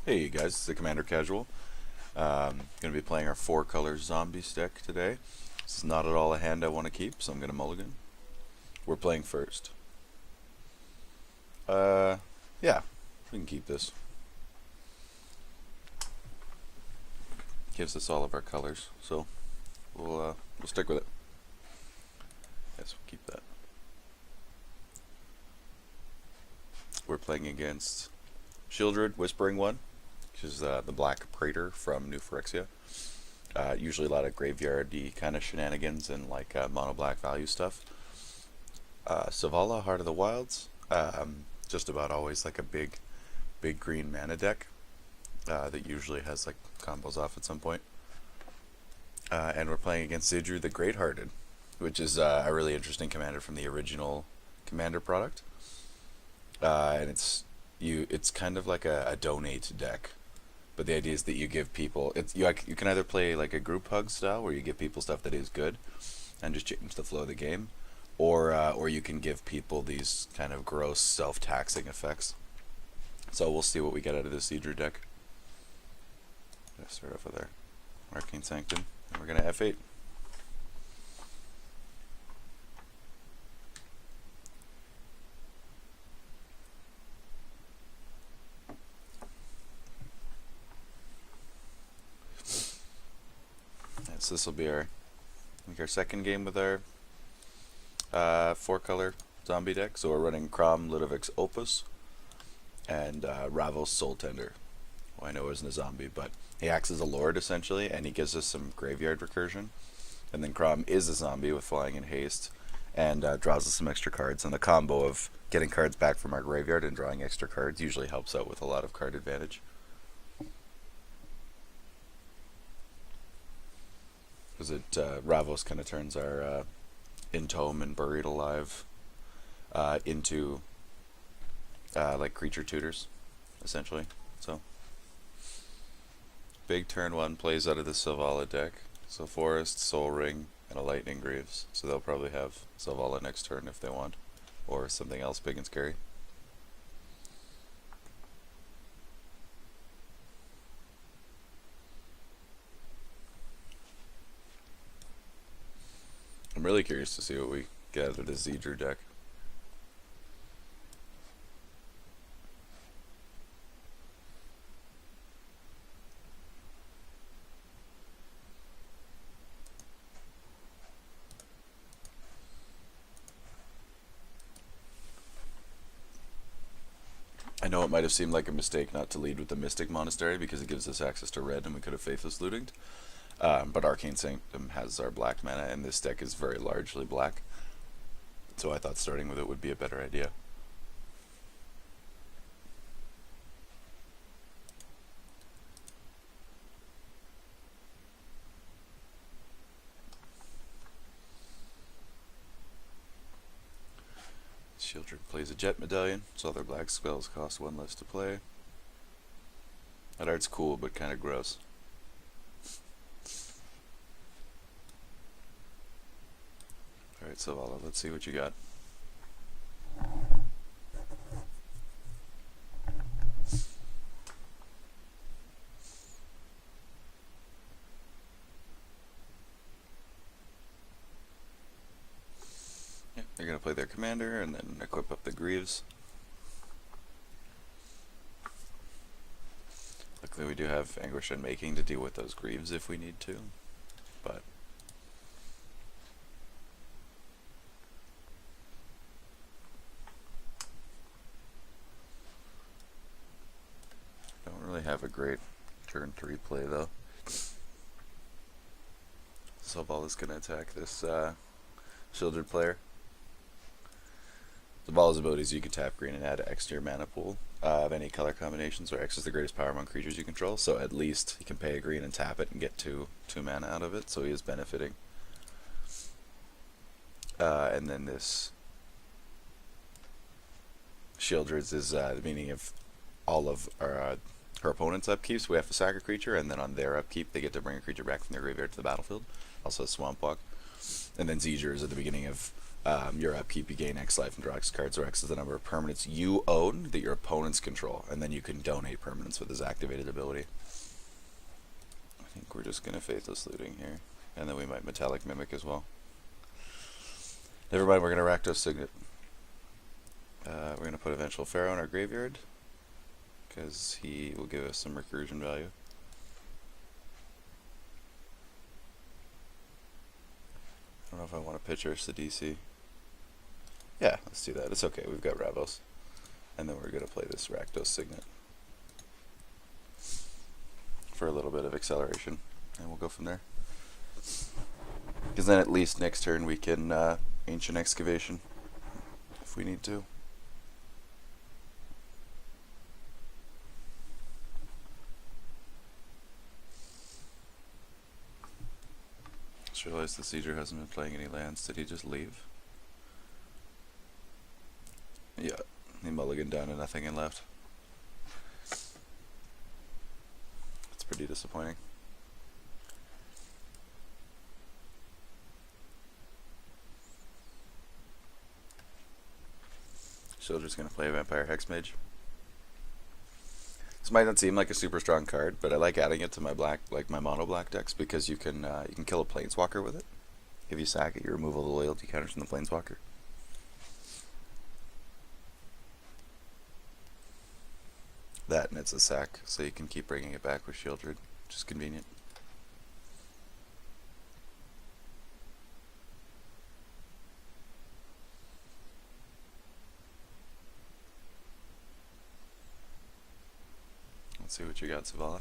Hey guys, it's the Commander Casual. Going to be playing our 4-color Zombies deck today. This is not at all a hand I want to keep, so I'm going to mulligan. We're playing first. Yeah, we can keep this. Gives us all of our colors, so we'll stick with it. Yes, we'll keep that. We're playing against Sheoldred, Whispering One, which is the Black Praetor from New Phyrexia. Usually a lot of graveyardy kind of shenanigans and like mono black value stuff. Selvala, Heart of the Wilds, just about always like a big green mana deck that usually has like combos off at some point. And we're playing against Zidru the Greathearted, which is a really interesting commander from the original Commander product. And it's kind of like a donate deck. But the idea is that you give people you can either play like a group hug style where you give people stuff that is good and just change the flow of the game, or you can give people these kind of gross self-taxing effects. So we'll see what we get out of this Zidru deck. Let's start off with our Arcane Sanctum, and we're gonna F8. So this will be our second game with our 4-color zombie deck. So we're running Kraum, Ludevic's Opus, and Ravos Soultender, who I know isn't a zombie, but he acts as a lord essentially, and he gives us some graveyard recursion. And then Kraum is a zombie with flying and haste, and draws us some extra cards. And the combo of getting cards back from our graveyard and drawing extra cards usually helps out with a lot of card advantage. Because Ravos kind of turns our Intome and Buried Alive into like creature tutors, essentially. So big turn one plays out of the Selvala deck. So Forest, Soul Ring, and a Lightning Greaves. So they'll probably have Selvala next turn if they want, or something else big and scary. I'm really curious to see what we get out of the Zidru deck. I know it might have seemed like a mistake not to lead with the Mystic Monastery because it gives us access to red and we could have Faithless Looting. But Arcane Sanctum has our black mana, and this deck is very largely black. So I thought starting with it would be a better idea. Sheoldred plays a Jet Medallion, so other black spells cost 1 less to play. That art's cool, but kind of gross. Alright, Selvala, let's see what you got. Yeah, they're going to play their commander and then equip up the Greaves. Luckily we do have Anguish Unmaking to deal with those Greaves if we need to, but don't really have a great turn 3 play though. Selvala's going to attack this Sheoldred player. Selvala's ability is you can tap green and add X to your mana pool of any color combinations, where X is the greatest power among creatures you control, so at least he can pay a green and tap it and get two mana out of it, so he is benefiting. And then this Sheoldred's is the meaning of all of her opponent's upkeeps. We have to sack a creature, and then on their upkeep they get to bring a creature back from their graveyard to the battlefield. Also Swamp Walk. And then Zidru is at the beginning of your upkeep, you gain X life and draw X cards, where X is the number of permanents you own that your opponents control, and then you can donate permanents with his activated ability. I think we're just going to Faithless Looting here, and then we might Metallic Mimic as well. Never mind, we're going to Rakdos Signet. We're going to put Eventual Pharaoh in our graveyard, because he will give us some recursion value. I don't know if I want to pitch Ursa DC. Yeah, let's do that. It's okay, we've got Ravos. And then we're going to play this Rakdos Signet for a little bit of acceleration, and we'll go from there. Because then at least next turn we can Ancient Excavation if we need to. Just realized the Sieger hasn't been playing any lands. Did he just leave? Yeah, he mulliganed down to nothing and left. It's pretty disappointing. Sheoldred's gonna play a Vampire Hexmage. This might not seem like a super strong card, but I like adding it to my my mono black decks, because you can kill a Planeswalker with it. If you sack it, you remove all the loyalty counters from the Planeswalker. That, and it's a sack, so you can keep bringing it back with Sheoldred, which is convenient. Let's see what you got, Selvala.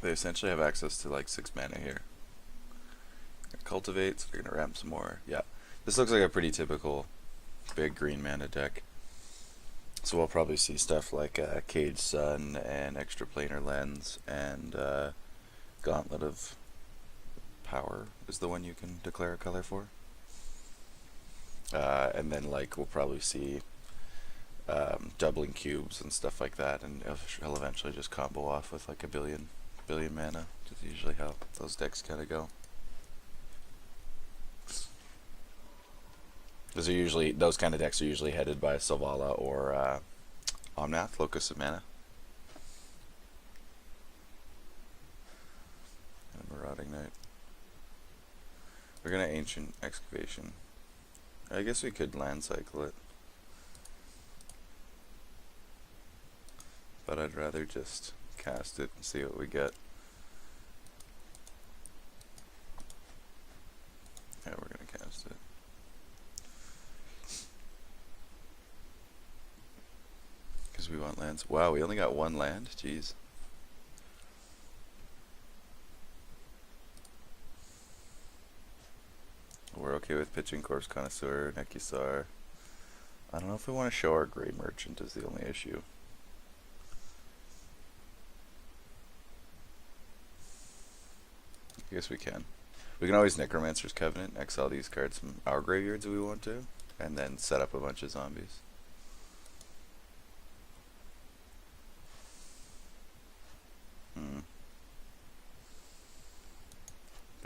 They essentially have access to like 6 mana here. Cultivate, so they're gonna ramp some more. Yeah, this looks like a pretty typical big green mana deck. So we'll probably see stuff like Cage Sun and Extra Planar Lens and Gauntlet of Power is the one you can declare a color for. And then like we'll probably see doubling cubes and stuff like that, and he'll eventually just combo off with like a billion mana. That's usually how those decks kind of go. Those kind of decks are usually headed by Selvala or Omnath, Locus of Mana. And Marauding Knight. We're gonna Ancient Excavation. I guess we could land cycle it, but I'd rather just cast it and see what we get. Yeah, we're gonna cast it. Because we want lands. Wow, we only got 1 land? Jeez. We're okay with pitching Corpse Connoisseur, Nekisar. I don't know if we want to show our Grey Merchant is the only issue. I guess we can. We can always Necromancer's Covenant, exile these cards from our graveyards if we want to, and then set up a bunch of zombies.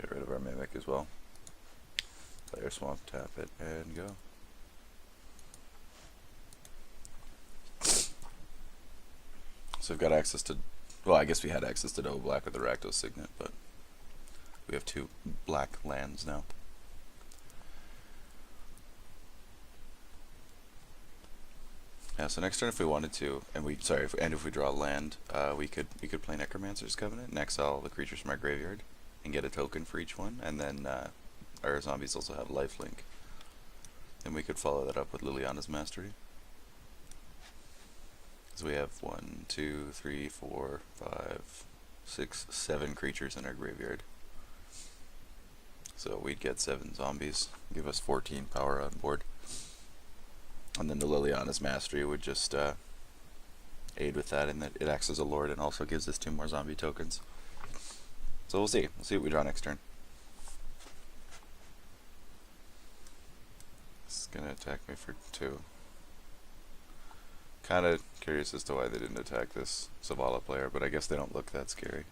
Get rid of our Mimic as well. Play our Swamp, tap it, and go. So we've got access to, well, I guess we had access to double black with the Rakdos Signet, but we have 2 black lands now. Yeah, so next turn if we wanted to, and if we draw land, we could play Necromancer's Covenant and exile the creatures from our graveyard and get a token for each one, and then our zombies also have lifelink. And we could follow that up with Liliana's Mastery. So we have 1, 2, 3, 4, 5, 6, 7 creatures in our graveyard. So we'd get 7 zombies, give us 14 power on board. And then the Liliana's Mastery would just aid with that, in that it acts as a lord and also gives us 2 more zombie tokens. So we'll see. We'll see what we draw next turn. This is gonna attack me for 2. Kinda curious as to why they didn't attack this Selvala player, but I guess they don't look that scary.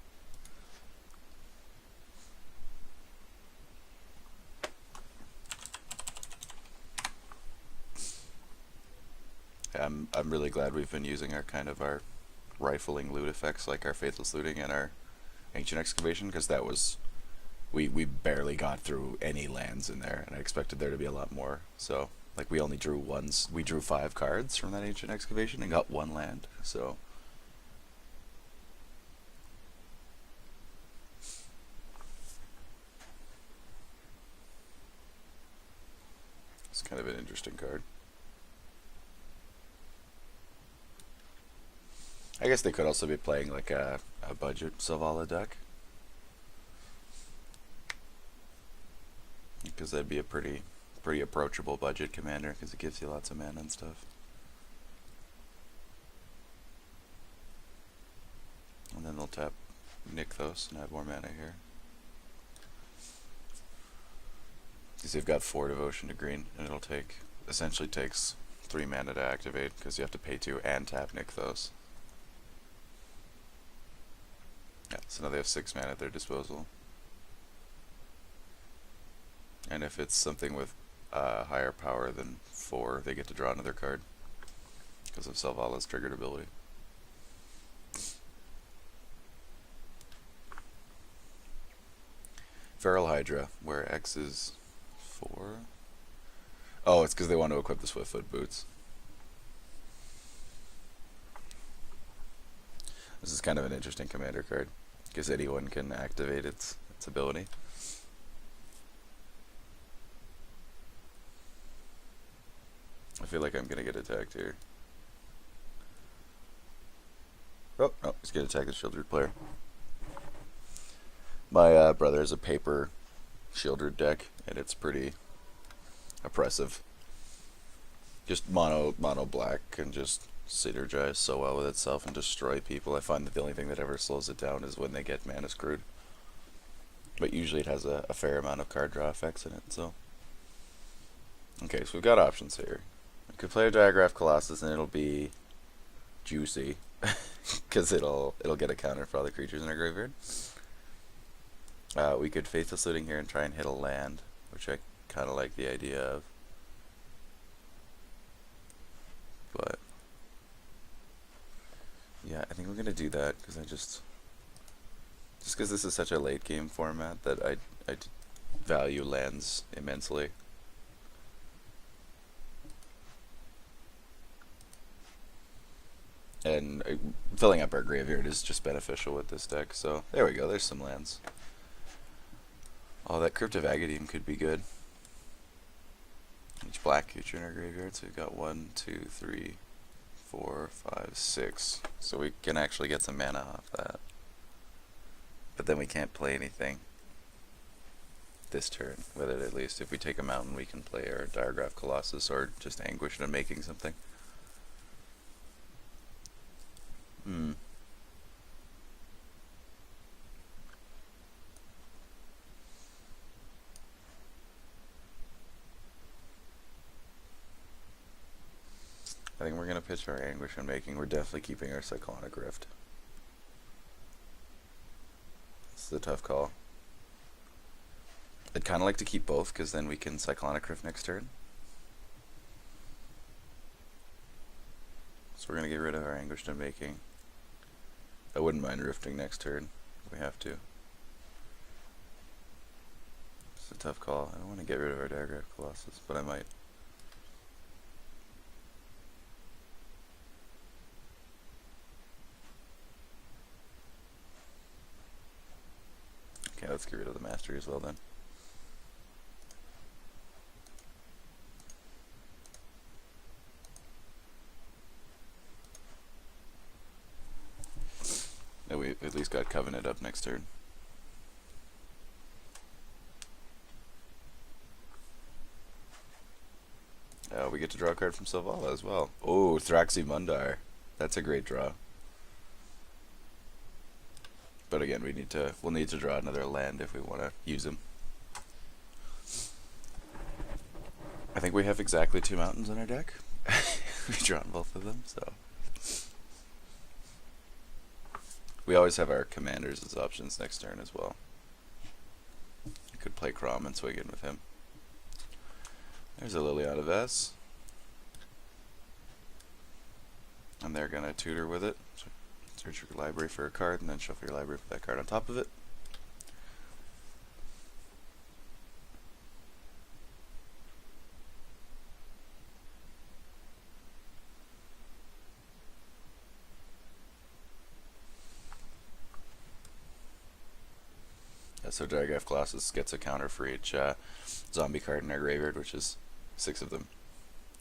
I'm really glad we've been using our kind of our rifling loot effects, like our Faithless Looting and our Ancient Excavation, because that was we barely got through any lands in there, and I expected there to be a lot more. So like we only drew ones. We drew 5 cards from that Ancient Excavation and got 1 land. So it's kind of an interesting card. I guess they could also be playing like a budget selvala deck, because that'd be a pretty approachable budget commander, because it gives you lots of mana and stuff. And then they'll tap Nykthos and have more mana here. Because they've got 4 devotion to green, and it'll take, essentially takes 3 mana to activate, because you have to pay 2 and tap Nykthos. Yeah, so now they have 6 mana at their disposal. And if it's something with higher power than 4, they get to draw another card because of Selvalla's triggered ability. Feral Hydra, where X is 4. Oh, it's because they want to equip the Swiftfoot boots. This is kind of an interesting commander card, because anyone can activate its ability. I feel like I'm gonna get attacked here. Oh, no, he's gonna attack the Sheoldred player. My brother has a paper Sheoldred deck, and it's pretty oppressive. Just mono black can just synergize so well with itself and destroy people. I find that the only thing that ever slows it down is when they get mana screwed. But usually it has a fair amount of card draw effects in it, so. Okay, so we've got options here. We could play a Diagraph Colossus and it'll be juicy, because it'll get a counter for all the creatures in our graveyard. We could Faithless Looting here and try and hit a land, which I kind of like the idea of. But yeah, I think we're gonna do that, because just because this is such a late game format that I value lands immensely. And filling up our graveyard is just beneficial with this deck. So there we go, there's some lands. Oh, that Crypt of Agadim could be good. Each black creature in our graveyard, so we've got 1, 2, 3, 4, 5, 6. So we can actually get some mana off that. But then we can't play anything this turn with it, at least. If we take a mountain, we can play our Diagraph Colossus or just Anguish into making something. I think we're going to pitch our Anguish Unmaking. We're definitely keeping our Cyclonic Rift. This is a tough call. I'd kind of like to keep both, because then we can Cyclonic Rift next turn. So we're going to get rid of our Anguished Unmaking. I wouldn't mind Rifting next turn if we have to. It's a tough call. I don't want to get rid of our Diagraph Colossus, but I might. Okay, let's get rid of the Mastery as well then. No, we at least got Covenant up next turn. We get to draw a card from Selvala as well. Oh, Thraxi Mundar. That's a great draw. But again, we'll need to draw another land if we want to use him. I think we have exactly 2 mountains in our deck. We've drawn both of them, so. We always have our commanders as options next turn as well. I could play Kraum and swing in with him. There's a Liliana Vess. and they're gonna tutor with it. So search your library for a card, and then shuffle your library for that card on top of it. So Diagraph Colossus gets a counter for each zombie card in our graveyard, which is 6 of them.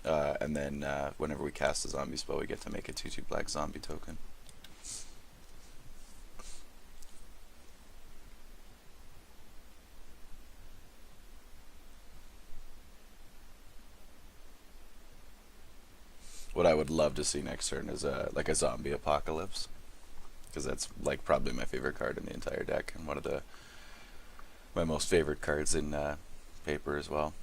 And then whenever we cast a zombie spell, we get to make a 2/2 black zombie token. What I would love to see next turn is like a zombie apocalypse, because that's like probably my favorite card in the entire deck, and one of my most favorite cards in paper as well.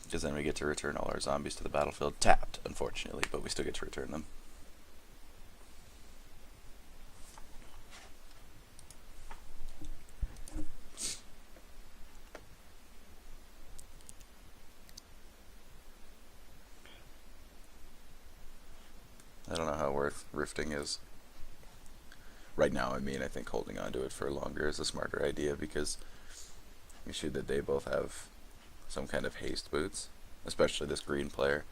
Because then we get to return all our zombies to the battlefield, tapped, unfortunately, but we still get to return them. I don't know how worth rifting is. Right now, I mean, I think holding on to it for longer is a smarter idea, because the issue that they both have some kind of haste boots, especially this green player,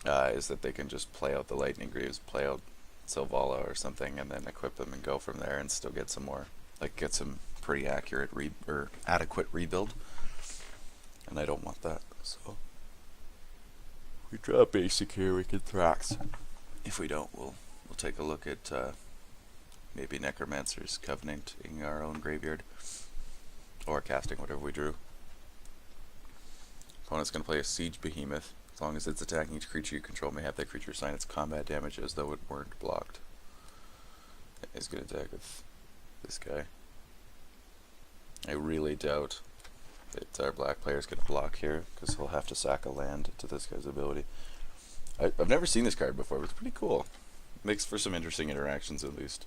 is that they can just play out the Lightning Greaves, play out Selvala or something, and then equip them and go from there and still get some more, like get some pretty accurate or adequate rebuild. And I don't want that, so we draw basic here, we can Thrax. If we don't, we'll take a look at maybe Necromancer's Covenanting our own graveyard, or casting whatever we drew. Opponent's going to play a Siege Behemoth. As long as it's attacking each creature you control, may have that creature sign its combat damage as though it weren't blocked. He's going to attack with this guy. I really doubt that our black player's going to block here, because he'll have to sack a land to this guy's ability. I've never seen this card before, but it's pretty cool. Makes for some interesting interactions, at least.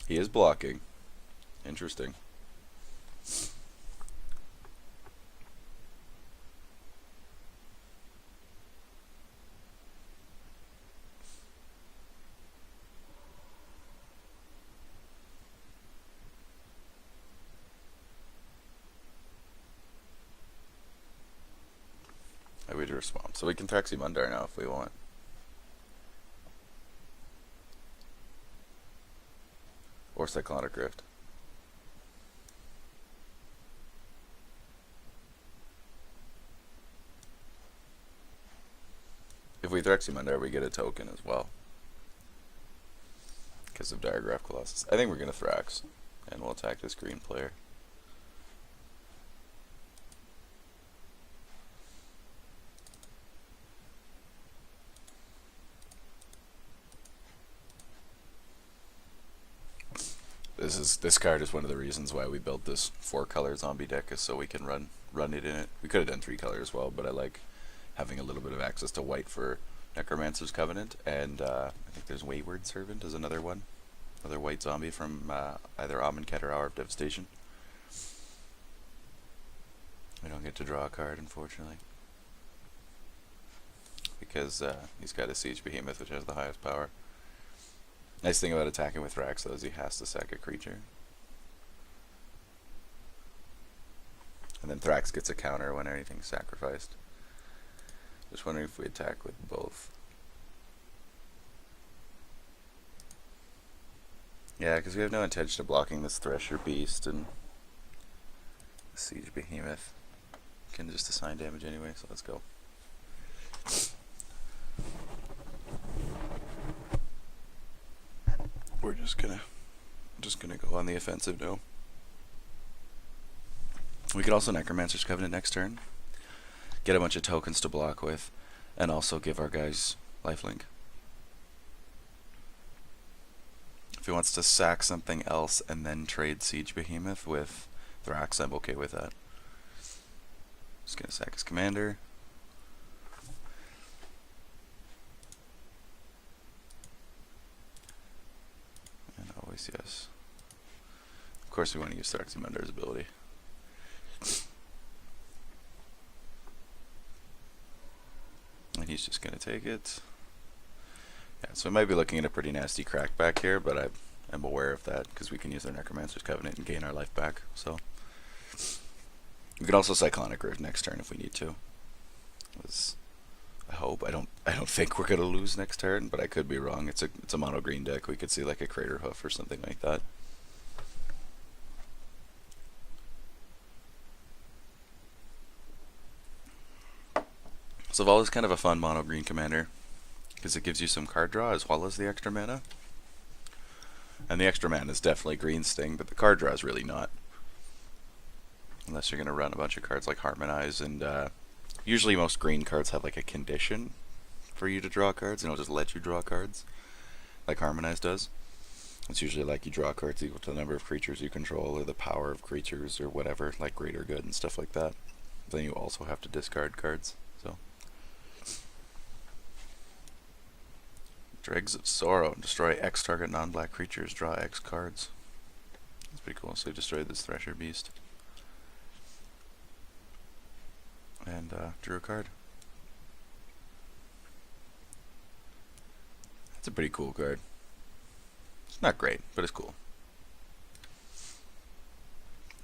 He is blocking. Interesting. We drew a swamp, so we can Thraxi Mundar now if we want. Or Cyclonic Rift. If we Thraxi Mundar, we get a token as well, because of Diagraph Colossus. I think we're going to Thrax, and we'll attack this green player. This card is one of the reasons why we built this 4-color zombie deck, is so we can run it in it. We could have done 3-color as well, but I like having a little bit of access to white for Necromancer's Covenant, and I think there's Wayward Servant is another one, another white zombie from either Amonkhet or Hour of Devastation. We don't get to draw a card, unfortunately, because he's got a Siege Behemoth, which has the highest power. Nice thing about attacking with Thrax, though, is he has to sack a creature. And then Thrax gets a counter when anything's sacrificed. Just wondering if we attack with both. Yeah, because we have no intention of blocking this Thresher Beast, and the Siege Behemoth can just assign damage anyway, so let's go. We're just gonna go on the offensive now. We could also Necromancer's Covenant next turn, get a bunch of tokens to block with, and also give our guys lifelink. If he wants to sack something else and then trade Siege Behemoth with Thrax, I'm okay with that. Just gonna sack his commander. And always yes. Of course we want to use Thraximundar's ability. he's just going to take it. Yeah, so we might be looking at a pretty nasty crack back here, but I'm aware of that because we can use our Necromancer's Covenant and gain our life back. So we could also Cyclonic Rift next turn if we need to. I hope. I don't think we're gonna lose next turn, but I could be wrong. It's a mono green deck. We could see like a Crater Hoof or something like that. Selvala is kind of a fun mono green commander because it gives you some card draw as well as the extra mana. And the extra mana is definitely green sting, but the card draw is really not. Unless you're going to run a bunch of cards like Harmonize, and usually most green cards have like a condition for you to draw cards, and it'll just let you draw cards, like Harmonize does. It's usually like you draw cards equal to the number of creatures you control, or the power of creatures, or whatever, like Greater Good and stuff like that. Then you also have to discard cards. So Dregs of Sorrow. Destroy X target non-black creatures. Draw X cards. That's pretty cool. So we destroyed this Thresher Beast. And drew a card. That's a pretty cool card. It's not great, but it's cool.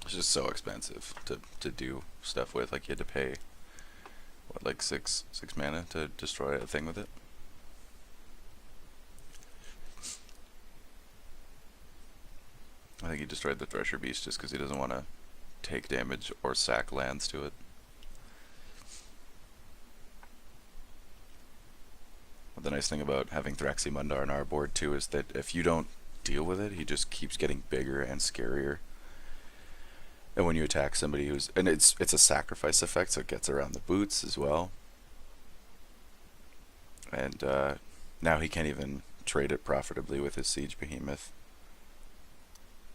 It's just so expensive to do stuff with. Like you had to pay, what, like six mana to destroy a thing with it? I think he destroyed the Thresher Beast just because he doesn't want to take damage or sack lands to it. But the nice thing about having Thraximundar on our board too is that if you don't deal with it, he just keeps getting bigger and scarier. And when you attack somebody and it's a sacrifice effect, so it gets around the boots as well. And now he can't even trade it profitably with his Siege Behemoth,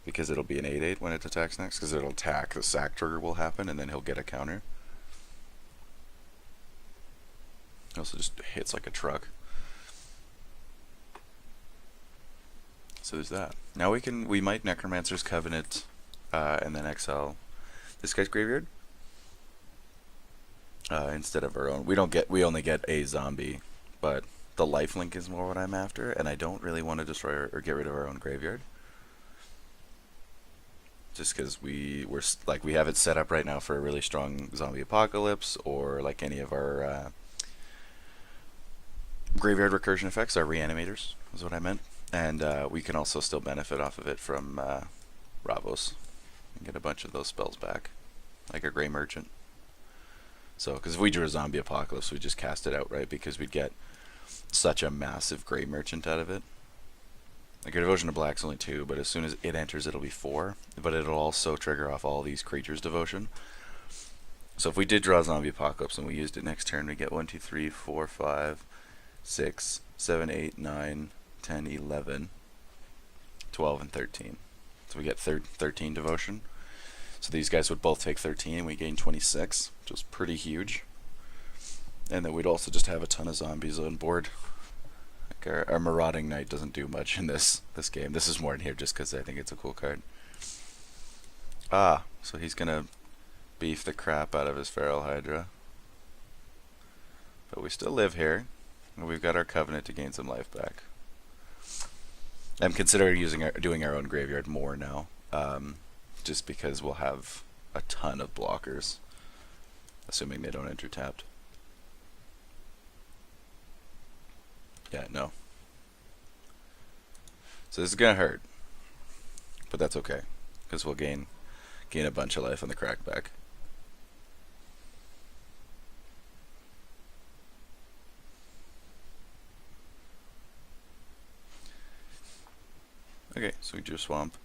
because it'll be an 8/8 when it attacks next, because it'll attack, the sack trigger will happen, and then he'll get a counter. He also just hits like a truck. So there's that. Now we might Necromancer's Covenant, and then exile this guy's graveyard instead of our own. We only get a zombie, but the lifelink is more what I'm after, and I don't really want to destroy or get rid of our own graveyard. Just because we have it set up right now for a really strong zombie apocalypse, or like any of our graveyard recursion effects, our reanimators is what I meant, and we can also still benefit off of it from Ravos and get a bunch of those spells back, like a Grey Merchant. So, because if we drew a zombie apocalypse, we just cast it outright because we'd get such a massive Grey Merchant out of it. Like your Devotion to Black's only 2, but as soon as it enters, it'll be 4. But it'll also trigger off all these creatures' devotion. So if we did draw Zombie Apocalypse and we used it next turn, we get 1, 2, 3, 4, 5, 6, 7, 8, 9, 10, 11, 12, and 13. So we get 13 devotion. So these guys would both take 13, and we gain 26, which is pretty huge. And then we'd also just have a ton of zombies on board. Our Marauding Knight doesn't do much in this game. This is more in here just because I think it's a cool card. So he's gonna beef the crap out of his Feral Hydra. But we still live here, and we've got our Covenant to gain some life back. I'm considering doing our own graveyard more now, just because we'll have a ton of blockers, assuming they don't enter tapped. Yeah, no. So this is gonna hurt, but that's okay, because we'll gain a bunch of life on the crackback. Okay, so we drew Swamp.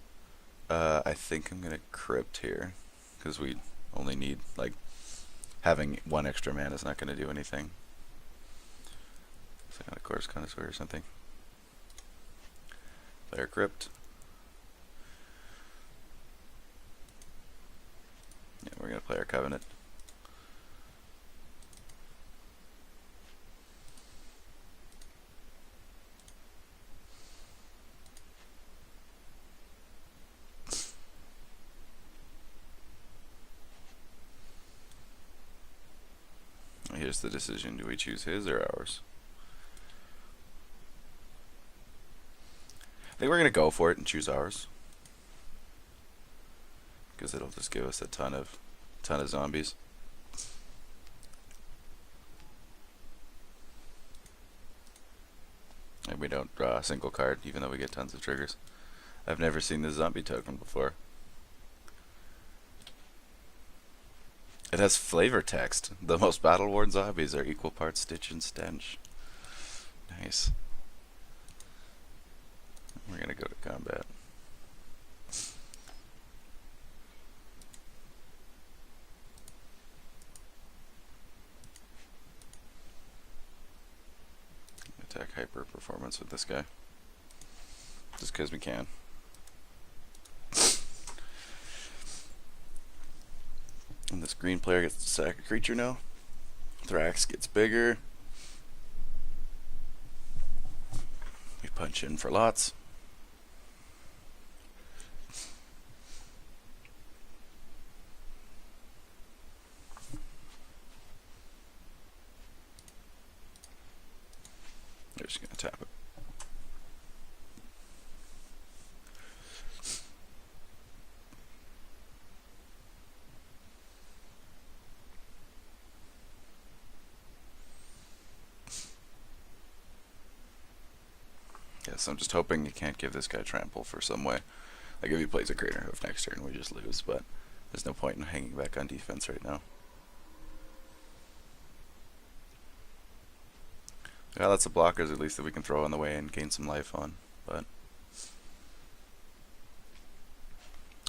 I think I'm gonna Crypt here, because we only need, like, having one extra mana is not gonna do anything. So of course, Connoisseur or something. Play our Crypt. Yeah, we're gonna play our Covenant. here's the decision. Do we choose his or ours? I think we're going to go for it and choose ours. Because it'll just give us a ton of zombies. And we don't draw a single card, even though we get tons of triggers. I've never seen this zombie token before. It has flavor text. The most battle-worn zombies are equal parts Stitch and Stench. Nice. We're gonna go to combat. Attack hyper performance with this guy. Just because we can. And this green player gets to sack a creature now. Thrax gets bigger. We punch in for lots. They're just gonna tap it. Yes, I'm just hoping you can't give this guy trample for some way. Like if he plays a Crater Hoof next turn, we just lose, but there's no point in hanging back on defense right now. Yeah, that's the blockers at least that we can throw on the way and gain some life on, but...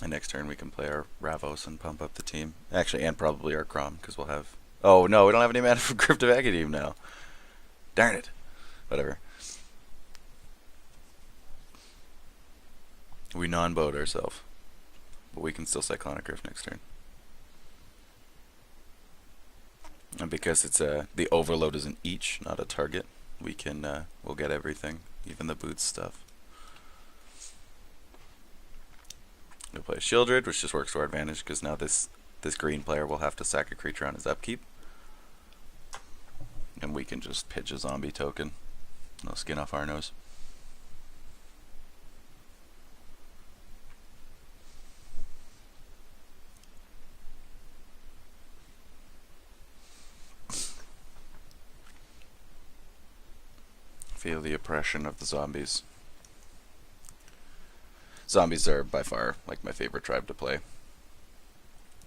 And next turn we can play our Ravos and pump up the team. Actually, and probably our Kraum, because we'll have... Oh no, we don't have any mana for Crypt of Agadim now. Darn it. Whatever. We non-boat ourselves, but we can still Cyclonic Rift next turn. And because it's the overload is an each, not a target, we can we'll get everything, even the boots stuff. We'll play Sheoldred, which just works to our advantage because now this green player will have to sack a creature on his upkeep, and we can just pitch a zombie token. No skin off our nose. Feel the oppression of the zombies. Zombies are by far like my favorite tribe to play.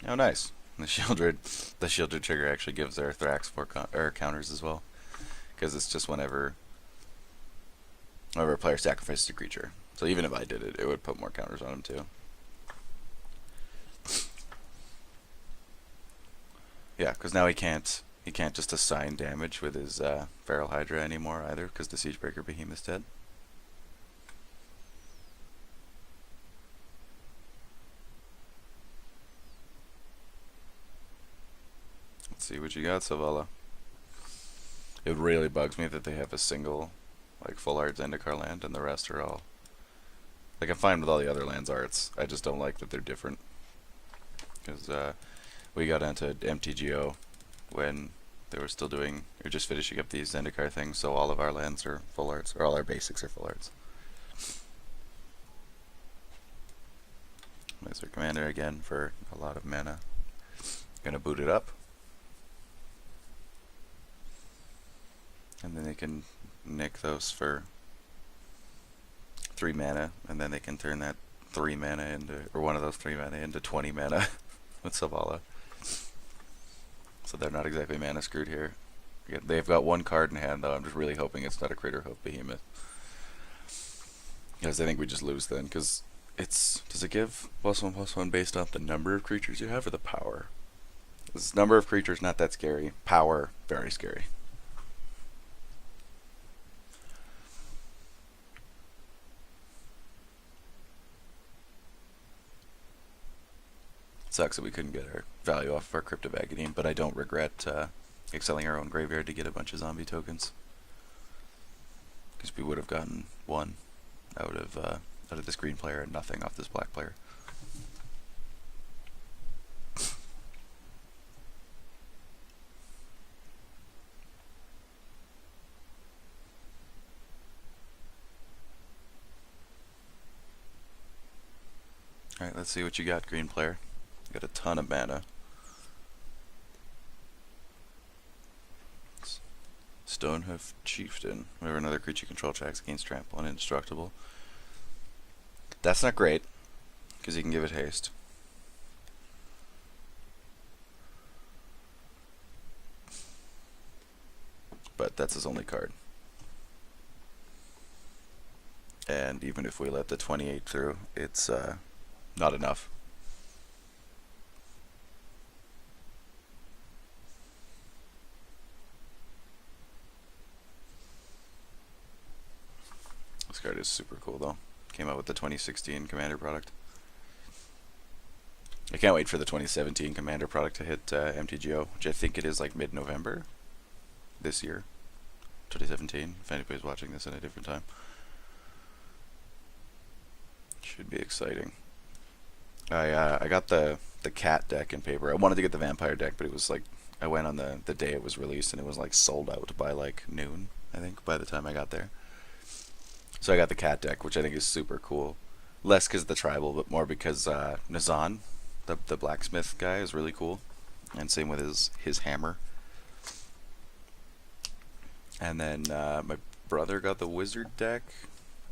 Oh, nice. The Sheoldred trigger actually gives our Thrax 4 counters as well, because it's just whenever a player sacrifices a creature. So even if I did it, it would put more counters on him too. Yeah, because now he can't just assign damage with his Feral Hydra anymore either, because the Siegebreaker Behemoth's dead. Let's see what you got, Selvala. It really bugs me that they have a single, like, full art Zendikar land, and the rest are all... Like, I'm fine with all the other lands arts. I just don't like that they're different. Because we got into MTGO when they were still doing, or just finishing up these Zendikar things, so all of our lands are full arts, or all our basics are full arts. There's our commander again for a lot of mana. Gonna boot it up. And then they can nick those for 3 mana, and then they can turn that 3 mana into, or one of those 3 mana into 20 mana with Selvala. So they're not exactly mana screwed here. They've got 1 card in hand, though. I'm just really hoping it's not a Crater Hoof Behemoth, because I think we just lose then. Because it's, does it give +1/+1 based off the number of creatures you have or the power? This number of creatures not that scary. Power very scary. Sucks that we couldn't get our value off of our Crypt of Agadim, but I don't regret excelling our own graveyard to get a bunch of zombie tokens, because we would have gotten 1 out of this green player and nothing off this black player. let's see what you got, green player. You got a ton of mana. Stonehoof Chieftain. Whenever another creature you control tracks against trample and indestructible. That's not great, because you can give it haste. But that's his only card. And even if we let the 28 through, it's not enough. This card is super cool though. Came out with the 2016 Commander product. I can't wait for the 2017 Commander product to hit MTGO, which I think it is like mid-November this year. 2017, if anybody's watching this at a different time. Should be exciting. I got the cat deck in paper. I wanted to get the vampire deck, but it was like, I went on the day it was released and it was like sold out by like noon, I think, by the time I got there. So I got the cat deck, which I think is super cool. Less because of the tribal, but more because Nazan, the blacksmith guy, is really cool. And same with his hammer. And then my brother got the wizard deck.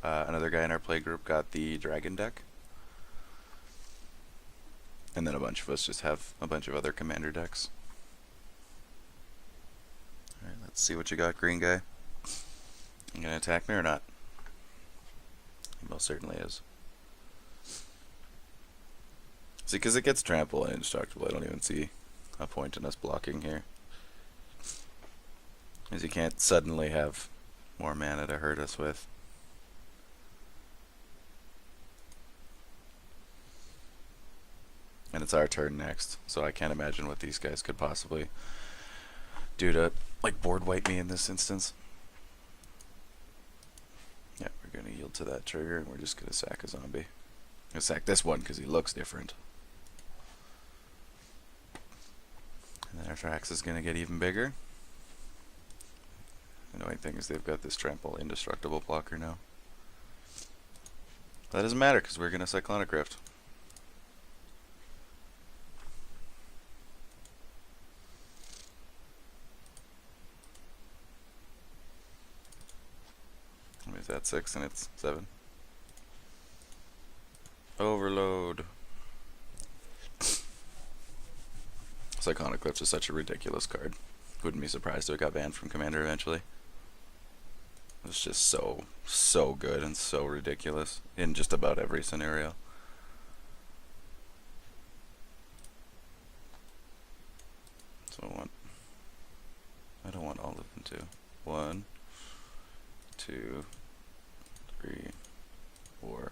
Another guy in our playgroup got the dragon deck. And then a bunch of us just have a bunch of other commander decks. Alright, let's see what you got, green guy. You gonna attack me or not? He most certainly is. See, because it gets trample and indestructible, I don't even see a point in us blocking here. Because you can't suddenly have more mana to hurt us with. And it's our turn next, so I can't imagine what these guys could possibly do to, like, board wipe me in this instance. Yeah, we're going to yield to that trigger, and we're just going to sack a zombie. I'm going to sack this one because he looks different. And then our Trax is going to get even bigger. The annoying thing is they've got this trample indestructible blocker now. That doesn't matter because we're going to Cyclonic Rift. Is that 6 and it's 7? Overload. Cyclonic Rift is such a ridiculous card. Wouldn't be surprised if it got banned from Commander eventually. It's just so good and so ridiculous in just about every scenario. So I don't want all of them too. 1, 2, 3, 4,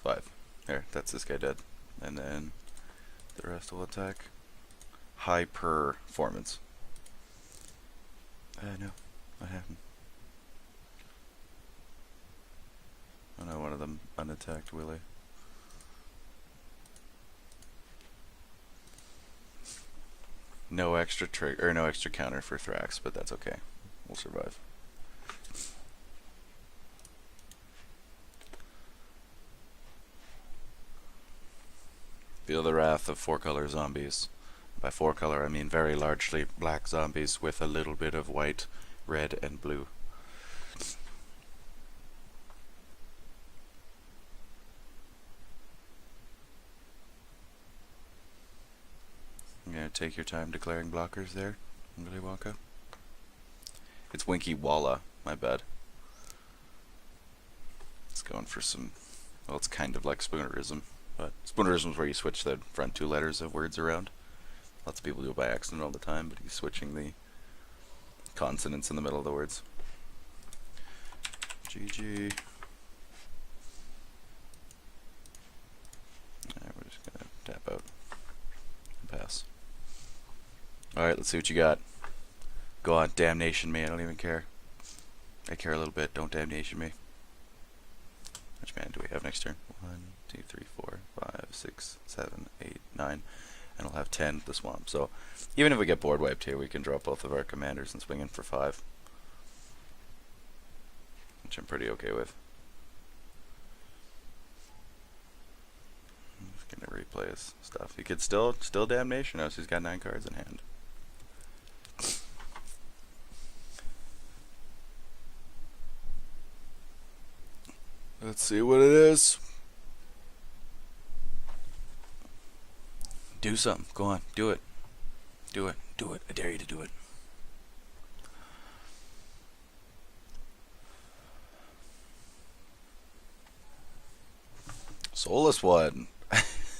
5. There, that's this guy dead. And then the rest will attack. High performance. No, what happened? Oh no, one of them unattacked, Willie. No extra trigger, or no extra counter for Thrax, but that's okay. We'll survive. Feel the wrath of 4-color zombies. By 4-color, I mean very largely black zombies with a little bit of white, red, and blue. I'm gonna take your time declaring blockers there, Willy Wonka. It's Winky Walla, my bad. It's going for some, well, it's kind of like spoonerism, but spoonerism is where you switch the front 2 letters of words around. Lots of people do it by accident all the time, but he's switching the consonants in the middle of the words. GG. Alright, we're just gonna tap out and pass. Alright, let's see what you got. Go on, damnation me, I don't even care. I care a little bit, don't damnation me. How much mana do we have next turn? 1, 2, 3, 4, 5, 6, 7, 8, 9. And we'll have 10 at the swamp. So even if we get board wiped here, we can drop both of our commanders and swing in for 5. Which I'm pretty okay with. Gonna replay his stuff. He could still Damnation us. He's got 9 cards in hand. Let's see what it is. Do something. Go on. Do it. Do it. Do it. I dare you to do it. Soulless one.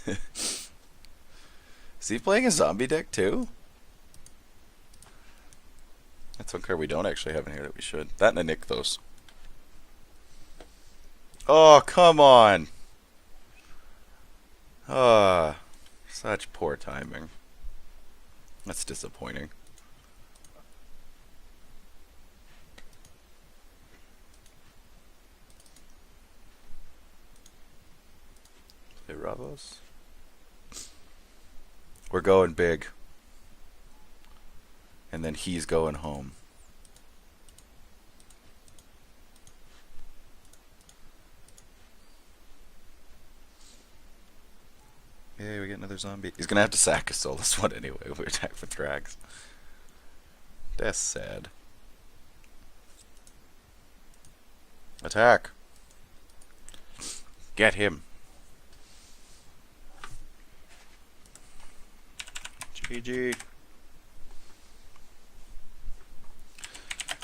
Is he playing a zombie deck too? That's one card we don't actually have in here that we should. That and a Nykthos. Oh, come on. Ah, such poor timing. That's disappointing. Hey, Ravos. We're going big. And then he's going home. Yay, we get another zombie. He's gonna have to sack a soulless one anyway. We attack with drags. That's sad. Attack. Get him. GG.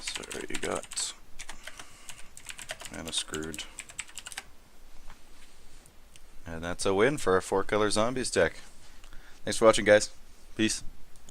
So you got Mana Screwed. And that's a win for a 4-color zombies deck. Thanks for watching, guys. Peace.